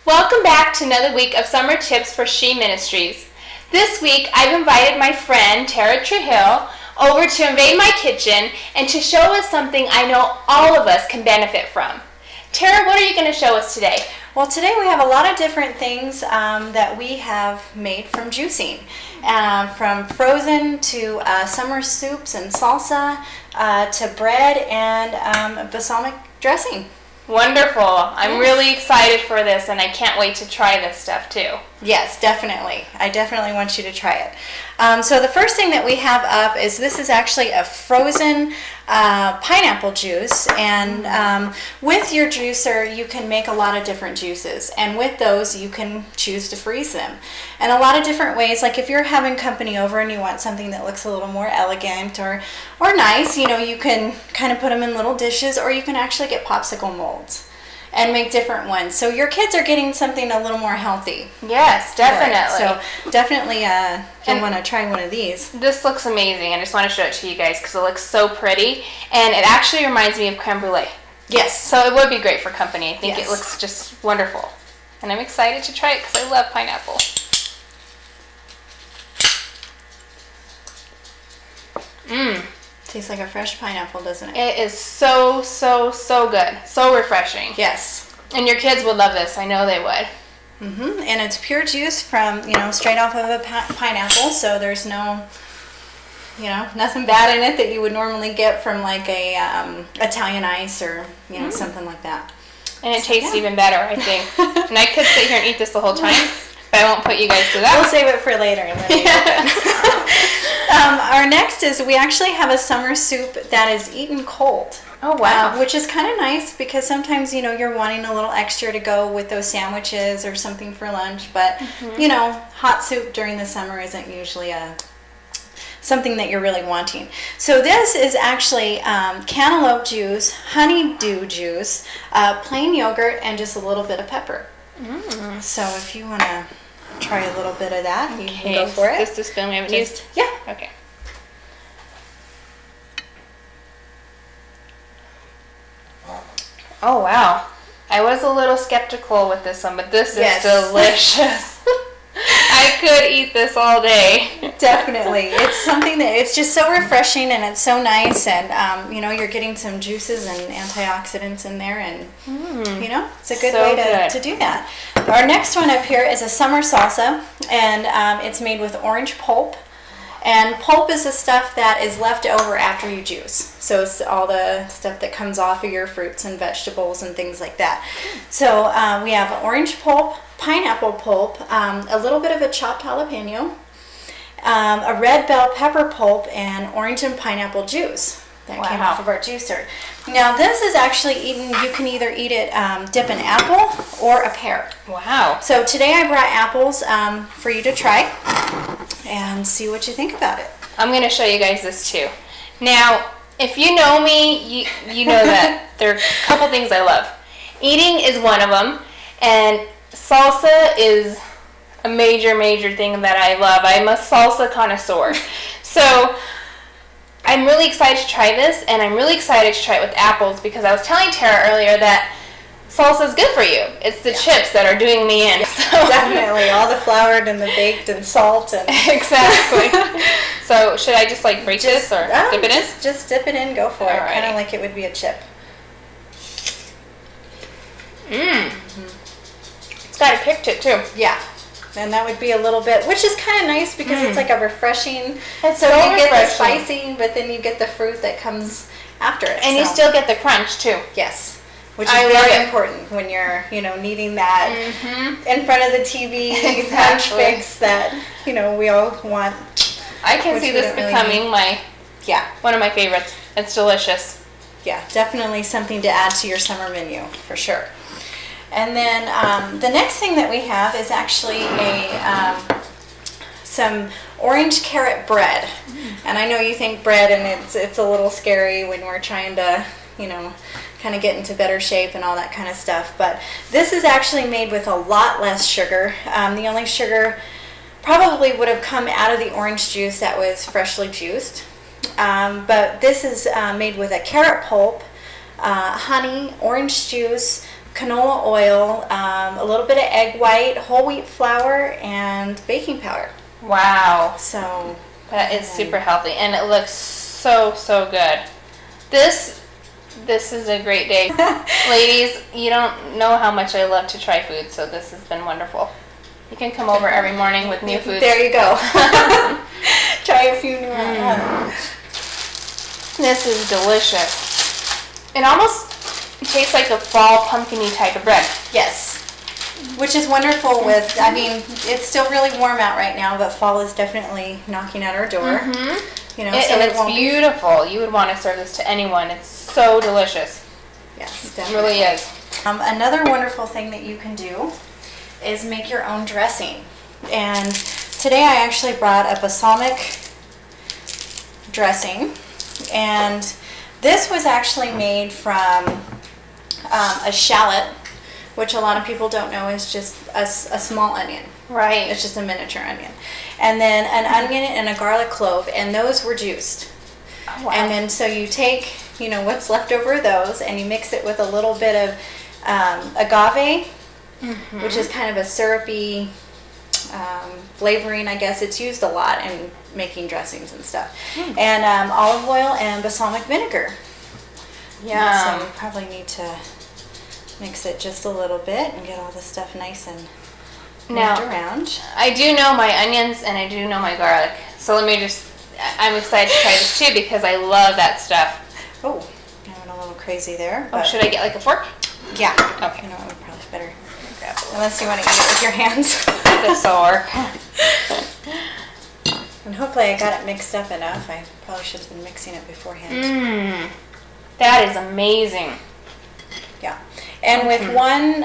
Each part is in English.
Welcome back to another week of Summer Tips for She Ministries. This week I've invited my friend Terra Trujillo over to invade my kitchen and to show us something I know all of us can benefit from. Terra, what are you going to show us today? Well, today we have a lot of different things that we have made from juicing. From frozen to summer soups and salsa to bread and balsamic dressing. Wonderful. I'm really excited for this and I can't wait to try this stuff too. Yes, definitely. I definitely want you to try it. So the first thing that we have up is this is actually a frozen pineapple juice, and with your juicer you can make a lot of different juices, and with those you can choose to freeze them. And a lot of different ways, like if you're having company over and you want something that looks a little more elegant or nice, you know, you can kind of put them in little dishes, or you can actually get popsicle molds and make different ones. So your kids are getting something a little more healthy. Yes, definitely. So definitely you'll want to try one of these. This looks amazing. I just want to show it to you guys because it looks so pretty, and it actually reminds me of creme brulee. Yes. So it would be great for company. I think yes. It looks just wonderful. And I'm excited to try it because I love pineapple. Mmm. Tastes like a fresh pineapple, doesn't it? It is so, so, so good. So refreshing. Yes. And your kids would love this. I know they would. And it's pure juice from, straight off of a pineapple, so there's no, nothing bad in it that you would normally get from like a Italian ice or, something like that. And it tastes even better, I think. And I could sit here and eat this the whole time, but I won't put you guys through that. We'll save it for later. And our next is we actually have a summer soup that is eaten cold. Oh, wow. Which is kind of nice because sometimes, you're wanting a little extra to go with those sandwiches or something for lunch. But, hot soup during the summer isn't usually something that you're really wanting. So this is actually cantaloupe juice, honeydew juice, plain yogurt, and just a little bit of pepper. So if you want to try a little bit of that, you can go for it. Is this the spoon we haven't used? Yeah. Okay. Oh, wow. I was a little skeptical with this one, but this is delicious. I could eat this all day. Definitely. It's something that, it's just so refreshing and it's so nice, and you're getting some juices and antioxidants in there, and it's a good way to do that. Our next one up here is a summer salsa, and it's made with orange pulp. And pulp is the stuff that is left over after you juice. So it's all the stuff that comes off of your fruits and vegetables and things like that. So we have orange pulp, pineapple pulp, a little bit of a chopped jalapeno, a red bell pepper pulp, and orange and pineapple juice that came off of our juicer. Now this is actually eaten, you can either eat it dip an apple or a pear. Wow. So today I brought apples for you to try and see what you think about it. I'm going to show you guys this too. Now, if you know me, you know that there are a couple things I love. Eating is one of them, and salsa is a major, major thing that I love. I'm a salsa connoisseur. So I'm really excited to try this, and I'm really excited to try it with apples because I was telling Terra earlier that salsa is good for you. It's the chips that are doing me in. So. Definitely. All the floured and the baked and salt. And exactly. So should I just break this or dip it in? Just dip it in. Go for it. Kind of like it would be a chip. It's got a kick to it too. Yeah. And that would be a little bit, which is kind of nice because it's like a refreshing. It's so so you get the refreshing. spicy, but then you get the fruit that comes after it. And you still get the crunch too. Yes. Which is very important when you're, needing that in front of the TV crunch fix that, we all want. I can see this becoming one of my favorites. It's delicious. Yeah, definitely something to add to your summer menu for sure. And then the next thing that we have is actually some orange carrot bread. And I know you think bread and it's a little scary when we're trying to, kind of get into better shape and all that kind of stuff. But this is actually made with a lot less sugar. The only sugar probably would have come out of the orange juice that was freshly juiced. But this is made with a carrot pulp, honey, orange juice, canola oil, a little bit of egg white, whole wheat flour, and baking powder. Wow. So that is super healthy, and it looks so good. This is a great day. Ladies, you don't know how much I love to try food, so this has been wonderful. You can come over every morning with new food. There you go. Try a few new ones. This is delicious. It almost tastes like a fall pumpkin-y type of bread. Yes. Which is wonderful with, I mean, it's still really warm out right now, but fall is definitely knocking at our door. You know, and it's beautiful. You would want to serve this to anyone. It's so delicious. Yes, definitely. It really is. Another wonderful thing that you can do is make your own dressing. And today I actually brought a balsamic dressing, and this was actually made from a shallot, which a lot of people don't know is just a small onion. Right. It's just a miniature onion. And then an onion and a garlic clove, and those were juiced. Oh, wow. And then so you take, you know, what's left over of those, and you mix it with a little bit of agave, which is kind of a syrupy flavoring, I guess. It's used a lot in making dressings and stuff. And olive oil and balsamic vinegar. Yeah. So you probably need to mix it just a little bit and get all the stuff nice and moved around. I do know my onions and I do know my garlic. So let me just, I'm excited to try this too because I love that stuff. Oh, I went a little crazy there. Oh, should I get like a fork? Yeah. Okay. You know, it would probably be better. Unless you want to eat it with your hands. This will work. And hopefully I got it mixed up enough. I probably should have been mixing it beforehand. That is amazing. Yeah. And with one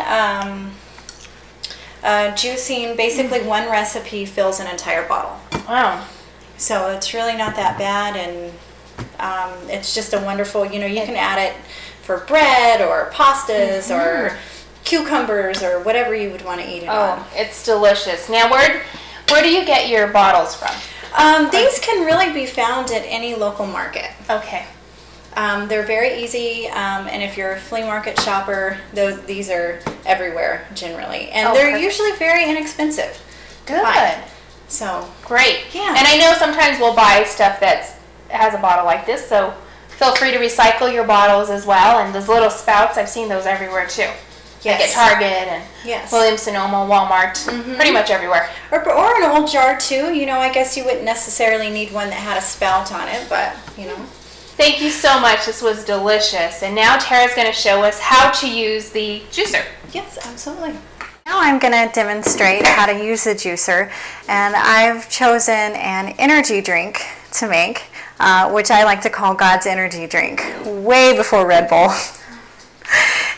juicing, basically one recipe fills an entire bottle. Wow. So it's really not that bad, and it's just a wonderful, you know, you can add it for bread or pastas or cucumbers or whatever you would want to eat it on. It's delicious. Now, where do you get your bottles from? These can really be found at any local market. Okay. They're very easy, and if you're a flea market shopper, these are everywhere generally, and they're usually very inexpensive. Good. So great. Yeah. And I know sometimes we'll buy stuff that has a bottle like this, so feel free to recycle your bottles as well. And those little spouts, I've seen those everywhere too. Yes. Like at Target and Williams-Sonoma, Walmart, pretty much everywhere. Or an old jar too. You know, I guess you wouldn't necessarily need one that had a spout on it, but you know. Thank you so much. This was delicious. And now Tara's going to show us how to use the juicer. Yes, absolutely. Now I'm going to demonstrate how to use the juicer, and I've chosen an energy drink to make, which I like to call God's energy drink, way before Red Bull.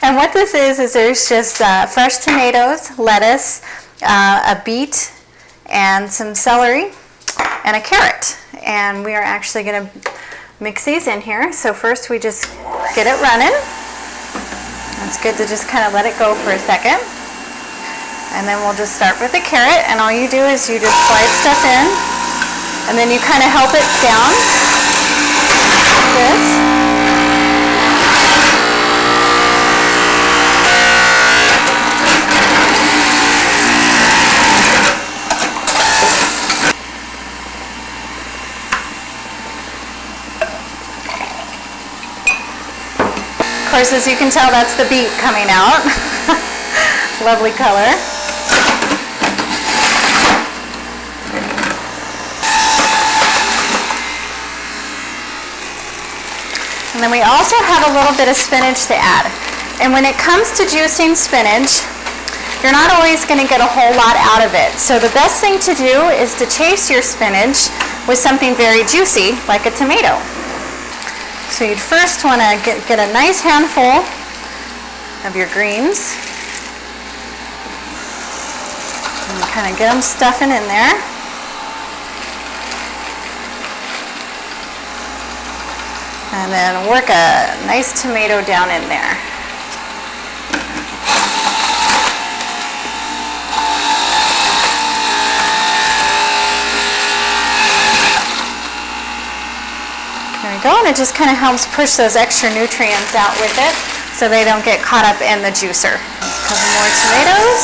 And what this is there's just fresh tomatoes, lettuce, a beet, and some celery, and a carrot. And we are actually going to mix these in here. So first we just get it running. It's good to just kind of let it go for a second. And then we'll just start with the carrot, and all you do is you just slide stuff in, and then you kind of help it down like this. Of course, as you can tell, that's the beet coming out. Lovely color. And then we also have a little bit of spinach to add. And when it comes to juicing spinach, you're not always going to get a whole lot out of it. So the best thing to do is to chase your spinach with something very juicy, like a tomato. So you'd first want to get a nice handful of your greens. And kind of get them stuffing in there. And then work a nice tomato down in there. There we go, and it just kind of helps push those extra nutrients out with it. so they don't get caught up in the juicer. A couple more tomatoes.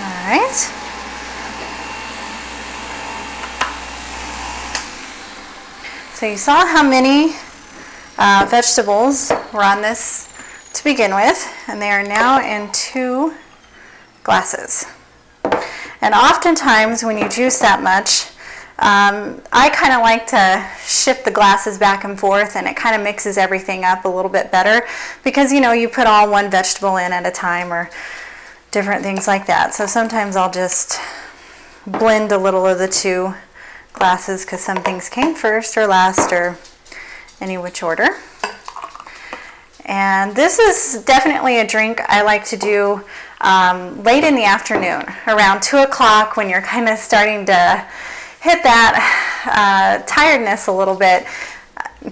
All right. So you saw how many vegetables were on this to begin with, and they are now in 2 glasses. And oftentimes when you juice that much, I kind of like to shift the glasses back and forth, and it kind of mixes everything up a little bit better, because you know, you put all one vegetable in at a time or different things like that. So sometimes I'll just blend a little of the 2 glasses, because some things came first or last or any which order. And this is definitely a drink I like to do late in the afternoon, around 2 o'clock, when you're kind of starting to hit that tiredness a little bit.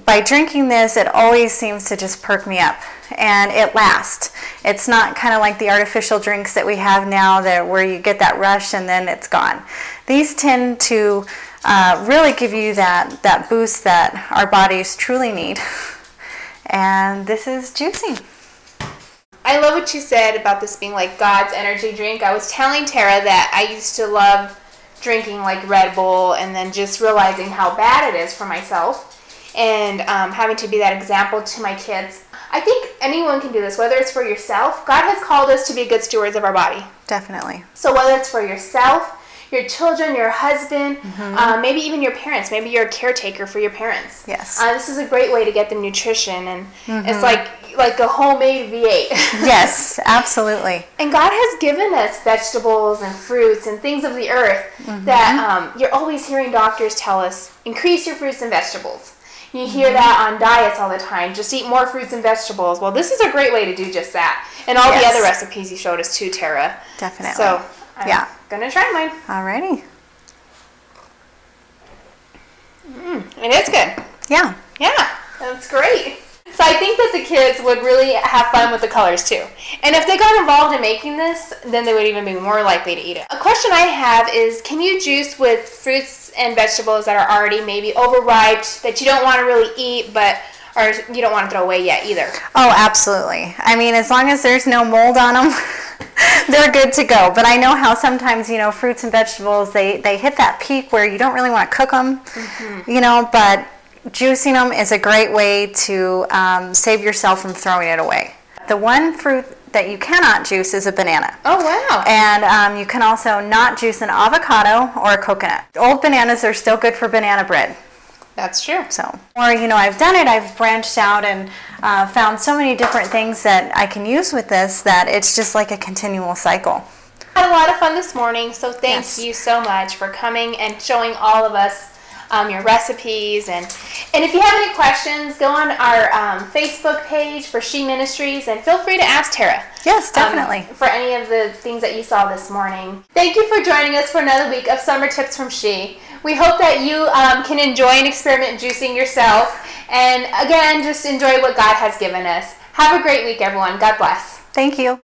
By drinking this, it always seems to just perk me up, and it lasts. It's not kind of like the artificial drinks that we have now where you get that rush and then it's gone. These tend to really give you that boost that our bodies truly need. And this is juicing. I love what you said about this being like God's energy drink. I was telling Tara that I used to love drinking like Red Bull, and then just realizing how bad it is for myself, and having to be that example to my kids. I think anyone can do this, whether it's for yourself. God has called us to be good stewards of our body. Definitely. So whether it's for yourself, your children, your husband, maybe even your parents. Maybe you're a caretaker for your parents. Yes. This is a great way to get them nutrition, and it's like a homemade V8. Yes, absolutely. And God has given us vegetables and fruits and things of the earth that you're always hearing doctors tell us, increase your fruits and vegetables. You hear that on diets all the time, just eat more fruits and vegetables. Well, this is a great way to do just that. And all the other recipes you showed us too, Tara. Definitely. So I'm gonna try mine. Alrighty. It is good. Yeah. Yeah, that's great. So I think that the kids would really have fun with the colors too. And if they got involved in making this, then they would even be more likely to eat it. A question I have is, can you juice with fruits and vegetables that are already maybe overripe, that you don't want to really eat, or you don't want to throw away yet either? Oh, absolutely. I mean, as long as there's no mold on them, they're good to go. But I know how sometimes, you know, fruits and vegetables, they hit that peak where you don't really want to cook them, you know, but juicing them is a great way to save yourself from throwing it away. The one fruit that you cannot juice is a banana. Oh, wow. And you can also not juice an avocado or a coconut. Old bananas are still good for banana bread. That's true. So, or, you know, I've done it, I've branched out and found so many different things that I can use with this that it's just like a continual cycle. I had a lot of fun this morning, so thank you so much for coming and showing all of us your recipes. And if you have any questions, go on our Facebook page for She Ministries, and feel free to ask Tara. Yes, definitely. For any of the things that you saw this morning. Thank you for joining us for another week of Summer Tips from She. We hope that you can enjoy and experiment juicing yourself. And again, just enjoy what God has given us. Have a great week, everyone. God bless. Thank you.